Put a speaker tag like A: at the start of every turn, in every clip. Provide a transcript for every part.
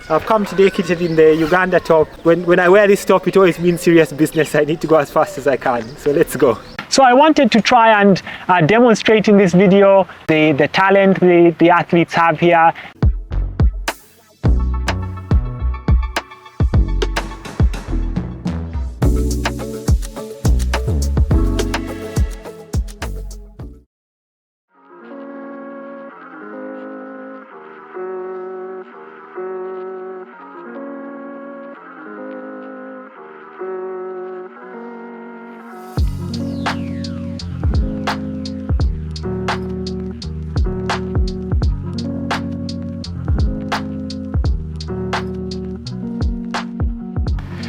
A: I've come today kitted in the Uganda top. When I wear this top, it always means serious business. I need to go as fast as I can. So let's go. So I wanted to try and demonstrate in this video the talent the athletes have here.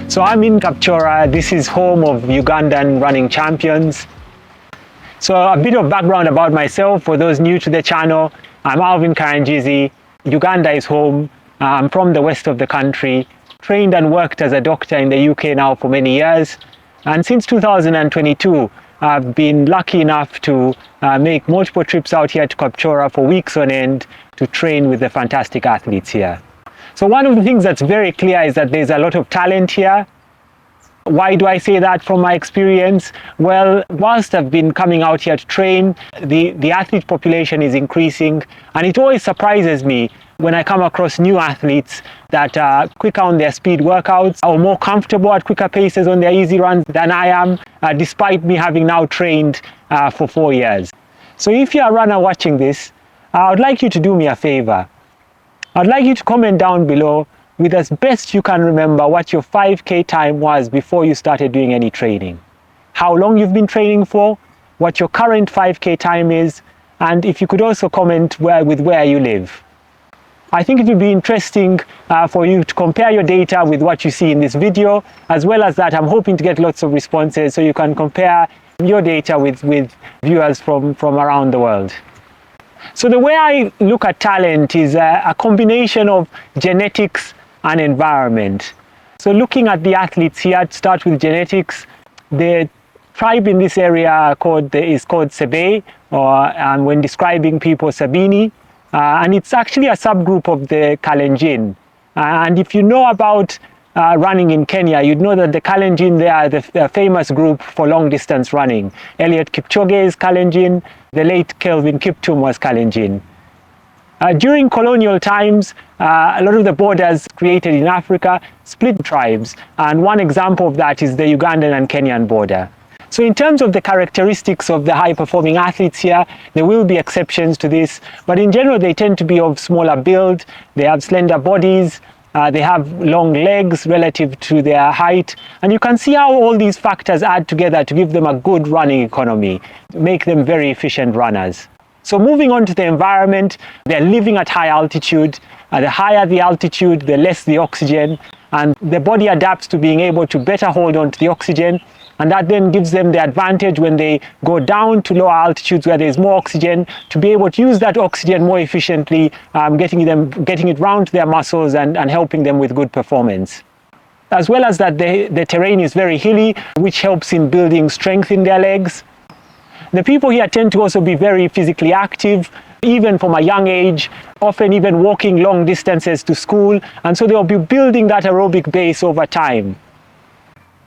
A: So I'm in Kapchorwa. This is home of Ugandan running champions. So a bit of background about myself for those new to the channel. I'm Alvin Karangizi. Uganda is home. I'm from the west of the country. Trained and worked as a doctor in the UK now for many years. And since 2022, I've been lucky enough to make multiple trips out here to Kapchorwa for weeks on end to train with the fantastic athletes here. So one of the things that's very clear is that there's a lot of talent here. Why do I say that from my experience? Well, whilst I've been coming out here to train, the athlete population is increasing, and it always surprises me when I come across new athletes that are quicker on their speed workouts or more comfortable at quicker paces on their easy runs than I am, despite me having now trained for 4 years. So if you're a runner watching this, I would like you to do me a favor. I'd like you to comment down below with as best you can remember what your 5K time was before you started doing any training. How long you've been training for, what your current 5K time is, and if you could also comment with where you live. I think it would be interesting for you to compare your data with what you see in this video. As well as that, I'm hoping to get lots of responses so you can compare your data with viewers from around the world. So the way I look at talent is a combination of genetics and environment. So looking at the athletes here, to start with genetics, the tribe in this area is called Sebe, and when describing people, Sabini, and it's actually a subgroup of the Kalenjin. And if you know about running in Kenya, you'd know that the Kalenjin, they are the famous group for long distance running. Eliud Kipchoge is Kalenjin, the late Kelvin Kiptum was Kalenjin. During colonial times, a lot of the borders created in Africa split tribes, and one example of that is the Ugandan and Kenyan border. So in terms of the characteristics of the high-performing athletes here, there will be exceptions to this, but in general they tend to be of smaller build, they have slender bodies, they have long legs relative to their height, and you can see how all these factors add together to give them a good running economy, make them very efficient runners. So moving on to the environment, they're living at high altitude. The higher the altitude, the less the oxygen, and the body adapts to being able to better hold on to the oxygen, and that then gives them the advantage when they go down to lower altitudes where there's more oxygen to be able to use that oxygen more efficiently, getting it round to their muscles and helping them with good performance. As well as that, the terrain is very hilly, which helps in building strength in their legs. The people here tend to also be very physically active, even from a young age, often even walking long distances to school, and so they'll be building that aerobic base over time.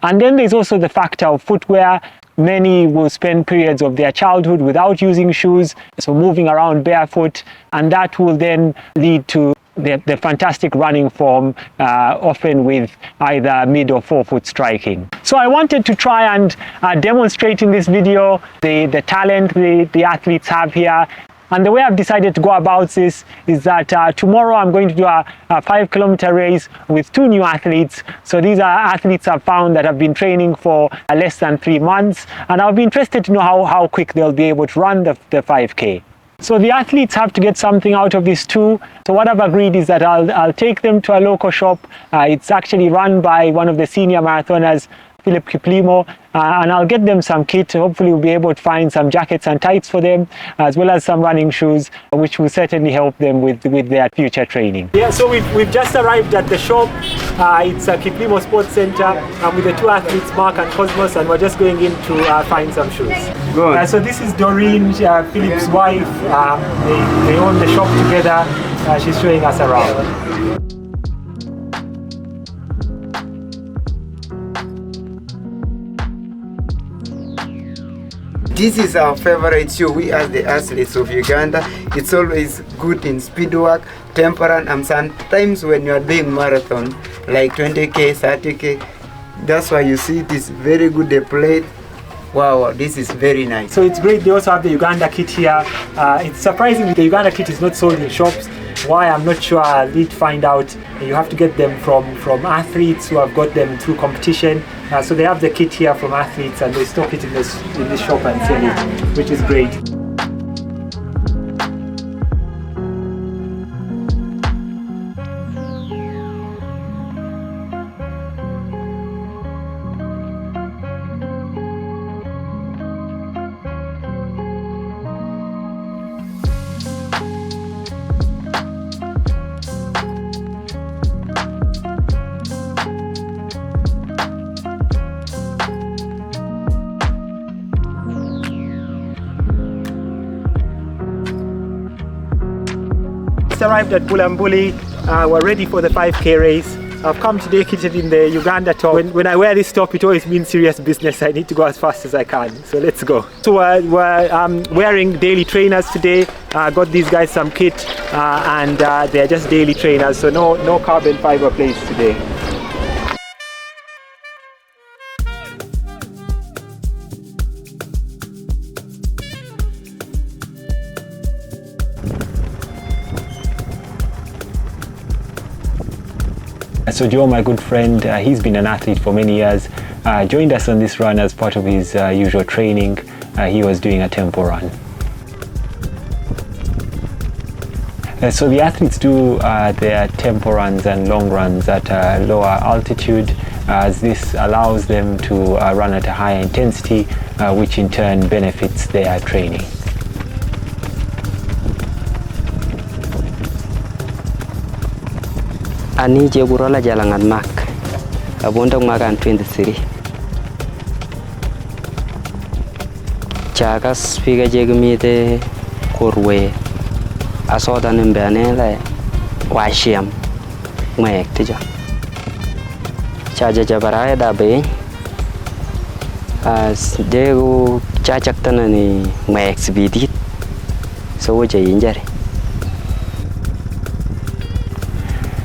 A: And then there's also the factor of footwear. Many will spend periods of their childhood without using shoes, so moving around barefoot, and that will then lead to the fantastic running form, often with either mid or forefoot striking. So I wanted to try and demonstrate in this video the talent the athletes have here. And the way I've decided to go about this is that tomorrow I'm going to do a 5-kilometer race with 2 new athletes. So these are athletes I've found that have been training for less than 3 months, and I'll be interested to know how quick they'll be able to run the 5K. So the athletes have to get something out of this too. So what I've agreed is that I'll take them to a local shop. It's actually run by one of the senior marathoners, Philip Kiplimo, and I'll get them some kit. Hopefully we'll be able to find some jackets and tights for them, as well as some running shoes, which will certainly help them with their future training. Yeah, so we've just arrived at the shop. It's a Kiplimo Sports Center. I'm with the 2 athletes, Mark and Cosmos, and we're just going in to find some shoes. Good. So this is Doreen, Philip's wife. They own the shop together. She's showing us around.
B: This is our favorite show. We are the athletes of Uganda. It's always good in speed work, temperance, and sometimes when you are doing marathon, like 20K, 30K, that's why you see it is very good they play. Wow, this is very nice.
A: So it's great they also have the Uganda kit here. It's surprising the Uganda kit is not sold in shops. Why, I'm not sure. I did find out. You have to get them from athletes who have got them through competition. So they have the kit here from athletes and they stock it in this shop and sell it, which is great. Arrived at Bulambuli. We're ready for the 5K race. I've come today kitted in the Uganda top. When I wear this top, it always means serious business. I need to go as fast as I can. So let's go. So we're wearing daily trainers today. Got these guys some kit and they're just daily trainers. So no carbon fiber plates today. So Joe, my good friend, he's been an athlete for many years, joined us on this run as part of his usual training. He was doing a tempo run. So the athletes do their tempo runs and long runs at a lower altitude, as this allows them to run at a higher intensity, which in turn benefits their training.
C: Ani Jegurala Jalangan Mak, Abundang Magan 23. Chagas Figa Jegumide Kurwe, Asodan in Banele, Washiam, Mek Tija. Chaja Jabaraya Dabe, as Degu Chachaktanani Meks Bidit, so Jay injury.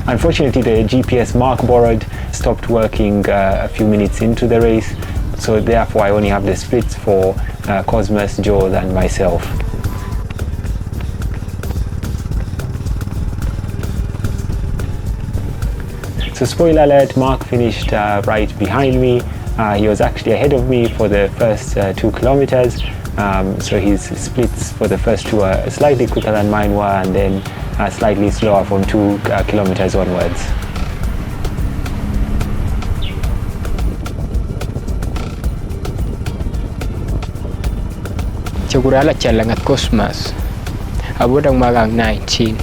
A: Unfortunately, the GPS Mark borrowed stopped working a few minutes into the race, so therefore I only have the splits for Cosmos, Joel and myself. So spoiler alert, Mark finished right behind me. He was actually ahead of me for the first 2 kilometers. So his splits for the first 2 are slightly quicker than mine were, and then slightly slower from 2 kilometers onwards.
D: Jagurala Chalangat Cosmos, Abudang Magang 19.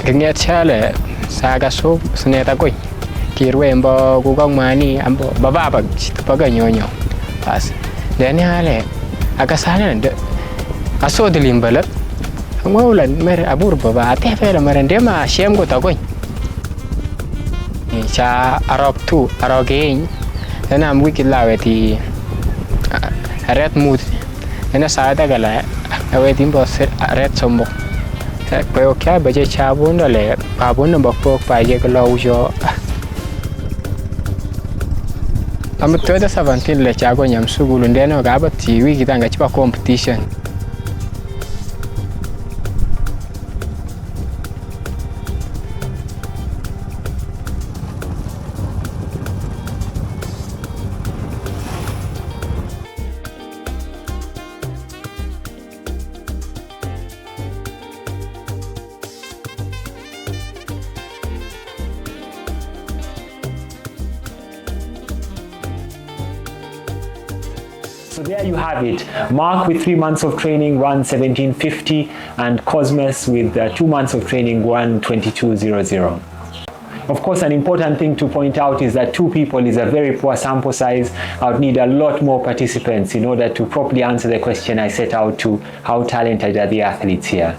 D: Kanya Chale, Saga Soap, Sneta Koi, Kirwembo, Gugong Mani, Ambo, Bababag, Paganyo. Pas, then Hale, Agasalan, Aso the Limbalat, Molan, Mer Aburba, Tefel, Marandema, Shem got away. Cha Arab 2, Aragain, then I'm wicked lavity. A red mood, and a side gala, awaiting boss red sombo. Poyoka, Baja Chabunda leg, Pabuna Bok by Jagalojo. I'm a 17 Lechago Yam Sugul and then Gabati, we get a competition.
A: So there you have it. Mark with 3 months of training ran 1750 and Cosmos with 2 months of training ran 2200. Of course, an important thing to point out is that 2 people is a very poor sample size. I would need a lot more participants in order to properly answer the question I set out to: how talented are the athletes here?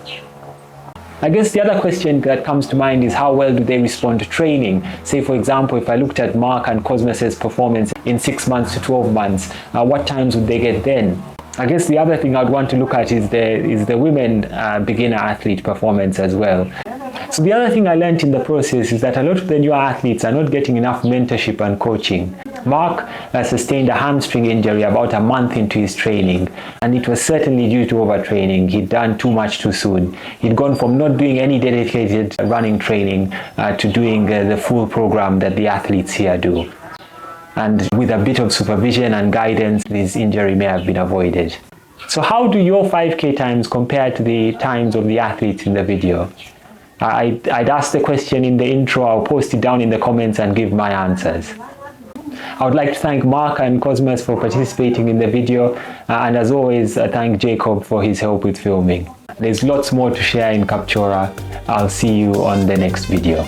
A: I guess the other question that comes to mind is how well do they respond to training? Say, for example, if I looked at Mark and Cosmos's performance in 6 months to 12 months, what times would they get then? I guess the other thing I'd want to look at is the women beginner athlete performance as well. So the other thing I learned in the process is that a lot of the newer athletes are not getting enough mentorship and coaching. Mark sustained a hamstring injury about a month into his training, and it was certainly due to overtraining. He'd done too much too soon. He'd gone from not doing any dedicated running training to doing the full program that the athletes here do. And with a bit of supervision and guidance, this injury may have been avoided. So how do your 5K times compare to the times of the athletes in the video? I'd ask the question in the intro. I'll post it down in the comments and give my answers. I would like to thank Mark and Cosmos for participating in the video, and as always, thank Jacob for his help with filming. There's lots more to share in Kapchora. I'll see you on the next video.